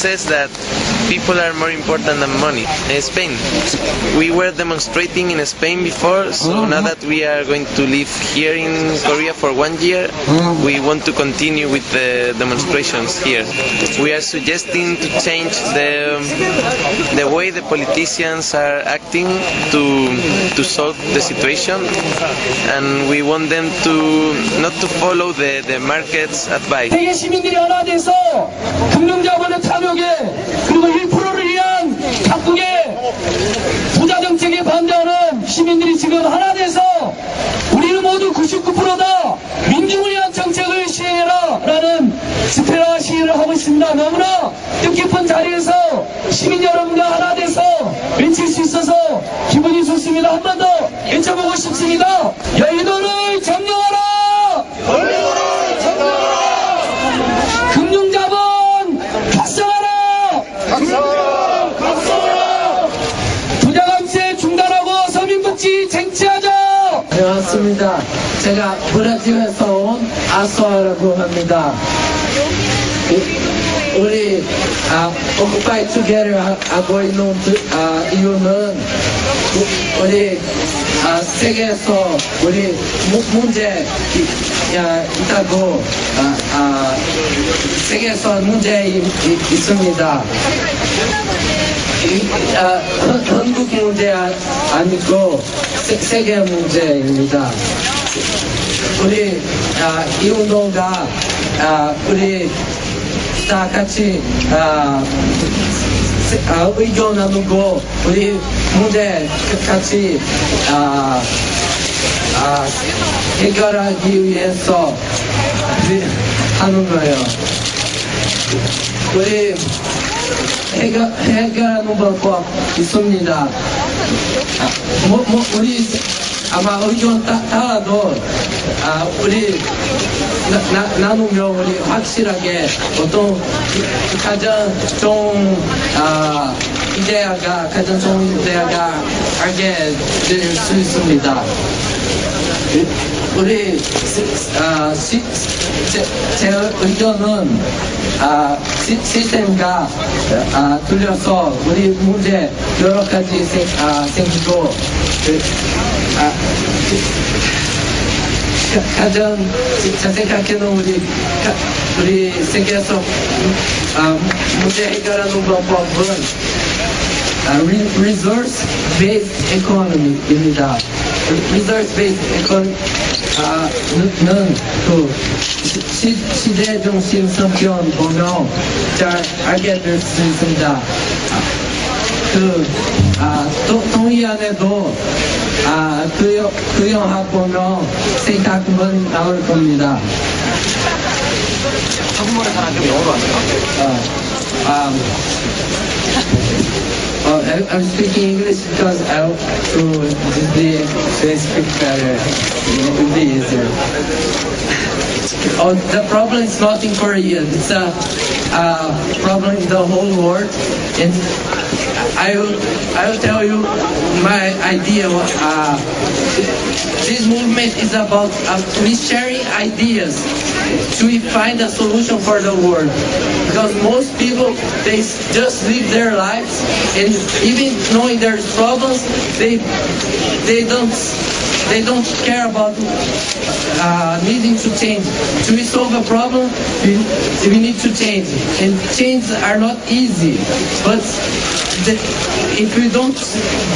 says that people are more important than money. Spain. We were demonstrating in Spain before, so now that we are going to live here in Korea for 1 year, we want to continue with the demonstrations here. We are suggesting to change the way the politicians are acting to solve the situation, and we want them to not to follow the market's advice. 세계 시민들이 하나 돼서 금융자본의 탐욕에 그리고 1%를 위한 각국의 부자 정책에 반대하는 시민들이 지금 하나 돼서 우리는 모두 99%다 민중을 위한 정책을 시행해라 라는 스페라 시위를 하고 있습니다. 너무나 뜻깊은 자리에서 시민 여러분과 하나 돼서 외칠 수 있어서 기분이 좋습니다. 한 번 더 외쳐보고 싶습니다. 여의도를 점령하라! 여의도를 점령하라! 금융자본 각성하라! 각성하라! 각성하라! 부자감세 중단하고 서민복지 쟁취하자! 네, 맞습니다. 제가 브라질에서 온 아소아라고 합니다. 우리 Occupy Together 하고 있는 이유는 우리 세계에서 우리 문제 있다고 세계에서 문제 있습니다. 한국 문제 아니고 세계 문제입니다. 우리 이 운동가 우리 다 같이 의견 나누고 우리 문제 같이 해결하기 위해서 하는 거예요. 우리 해결하는 방법 있습니다. 우리 아마 의견 따라도 우리 나누면 우리 확실하게 어떤 가장 좋은 가장 좋은 이데아가 알게 될 수 있습니다. 우리 제 의견은 시스템과 틀려서 우리 문제 여러 가지 생기고 가장 제 생각에는 우리 세계에서 문제 해결하는 방법은 resource-based economy입니다. resource-based economy는 그 시대 중심 성격 보면 잘 알게 될 수 있습니다. 동의안에도 그 영화 보면 생각만 나올 겁니다. 한국말을 잘안 되고 영어로 하세요? I'm speaking English because they speak better. It would be easier. The problem is not in Korea. It's a problem in the whole world. And I will tell you my idea. This movement is about we sharing ideas to find a solution for the world. Because most people, they just live their lives, and even knowing there's problems, they don't care about needing to change. To solve a problem, we need to change, and changes are not easy. But if we don't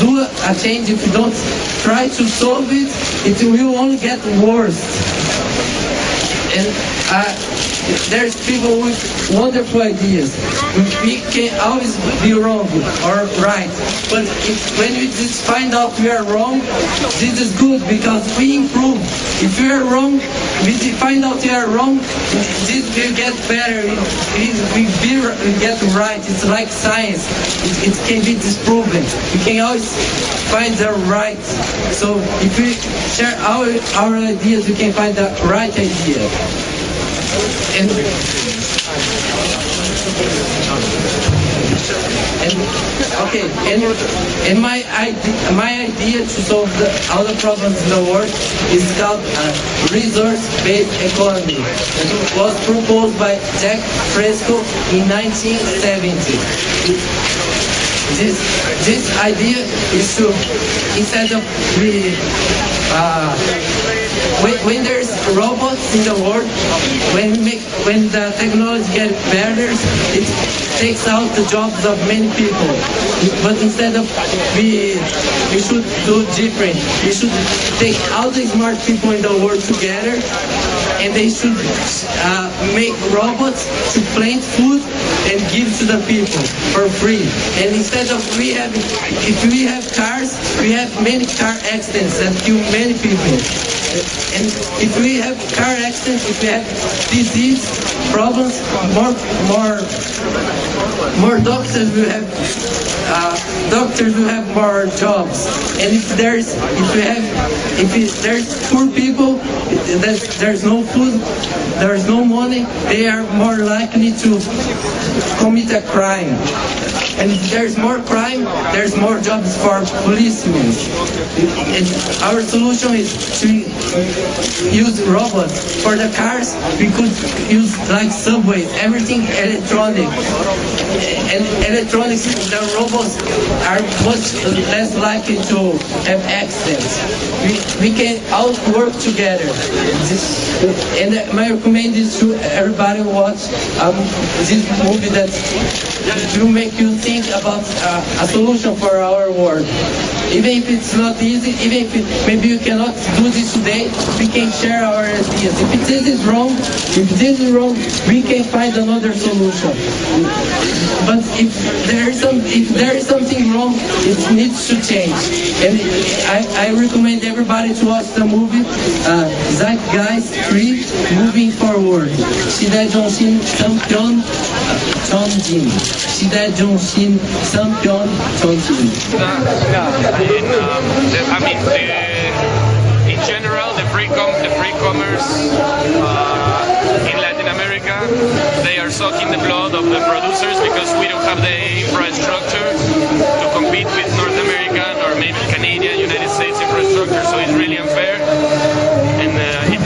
do a change, if we don't try to solve it, it will only get worse. And there's people with wonderful ideas. We can always be wrong or right, but when we just find out we are wrong, this is good because we improve. If we are wrong, we find out we are wrong, this will get better. We get right. It's like science. It can be disproven. We can always find the right. So if we share our ideas, we can find the right idea. And Okay, and my idea to solve all the problems in the world is called resource-based economy. It was proposed by Jack Fresco in 1970. This idea is to, instead of when there's robots in the world, when the technology gets better, it takes out the jobs of many people. But instead of we should do different. We should take all the smart people in the world together, and they should make robots to plant food and give to the people for free. And instead of if we have cars, we have many car accidents that kill many people. And if we have car accidents, if we have disease problems, more doctors will have more jobs. And if there's poor people, there's no food, there's no money, they are more likely to commit a crime. And if there's more crime, there's more jobs for policemen. And our solution is to use robots. For the cars, we could use like subways, everything electronic. And electronics, the robots are much less likely to have accidents. We can all work together. And my recommendation is to everybody watch this movie that will make you think about a solution for our world. Even if it's not easy, even if maybe you cannot do this today, we can share our ideas. If this is wrong, we can find another solution. But if there is something wrong, it needs to change. And I recommend everybody to watch the movie Zeitgeist 3, Moving Forward. 시대 정신 참편 전진. 시대 정신 참편 전진. In general, the free commerce in Latin America, they are sucking the blood of the producers because we don't have the infrastructure to compete with North American or maybe Canadian, United States infrastructure. So it's really unfair, and it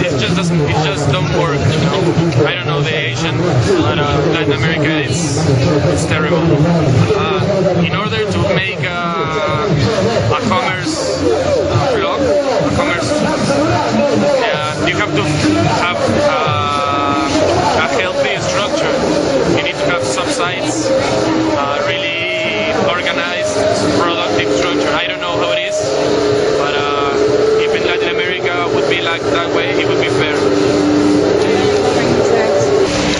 just don't work. You know? I don't know the Asian, but Latin America it's terrible. In order to make a commerce block, a commerce, you have to have a healthy structure. You need to have subsides, really organized, productive structure. I don't know how it is, but if in Latin America would be like that way, it would be fair.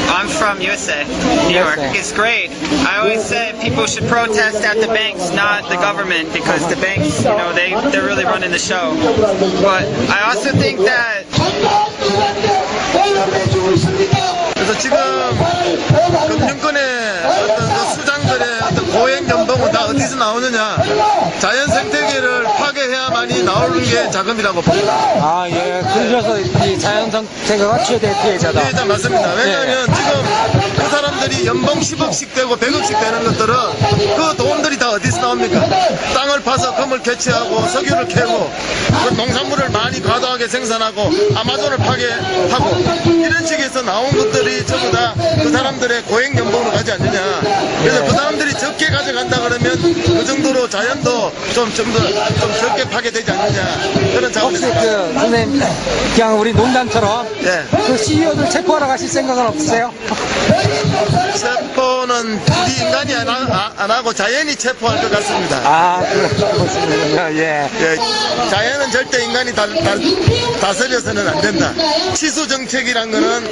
I'm from USA, New York. It's great. I always say people should protest at the banks, not the government, because the banks, you know, they're really running the show. But I also think that 그래서 지금 금융권의 어떤 수장들의 어떤 고액 연봉은 다 어디서 나오느냐? 자연 생태계를 파괴해야만이 나오는 게 자금이라고 봅니다. 아, 예. 그러셔서 이 자연 생태계가 피해될 피해자다. 피해자 맞습니다. 왜냐하면 지금 그 사람들이 연봉 10억씩 되고 100억씩 되는 것들은 그 돈들이 다 어디서 나옵니까? 땅을 파서 금을 개취하고 석유를 캐고 그 농산물을 많이 과도하게 생산하고 아마존을 파괴하고 이런 식에서 나온 것들이 전부 다 그 사람들의 고액 연봉으로 가지 않느냐. 그래서 그 사람들이 적게 가져간다 그러면 그 정도로 자연도 좀 적게 파괴되지 않느냐. 그런 혹시 자원에서. 그 선생님 그냥 우리 농단처럼 예. 그 CEO들 체포하러 가실 생각은 없으세요? 체포는 우리 인간이 안 하고 자연이 체포할 것 같습니다. 아, 그렇군요. 예. 예, 자연은 절대 인간이 다스려서는 안 된다. 치수 정책이란 거는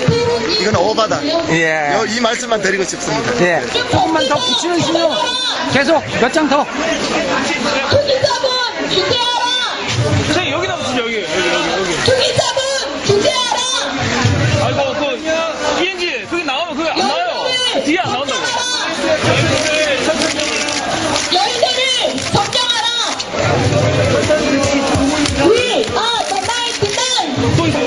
이건 오바다. 예. 이 말씀만 드리고 싶습니다. 예. 조금만 더 붙이는 신용. 계속 몇 장 더. 투기자본 규제하라. 선생님 여기다 붙이죠. 여기. 투기자본 규제하라. 아이고 그 ENG 그게 나오면 그게 안 나와요. 뒤에 안 나온다고. 여인들을 걱정하라. We are the night men. 또 있어요.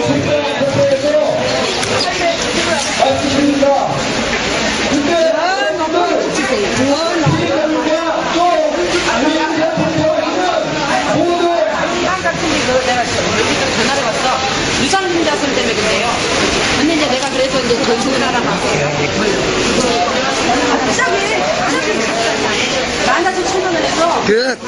근데 갑자기 14,700원 했어. 끝.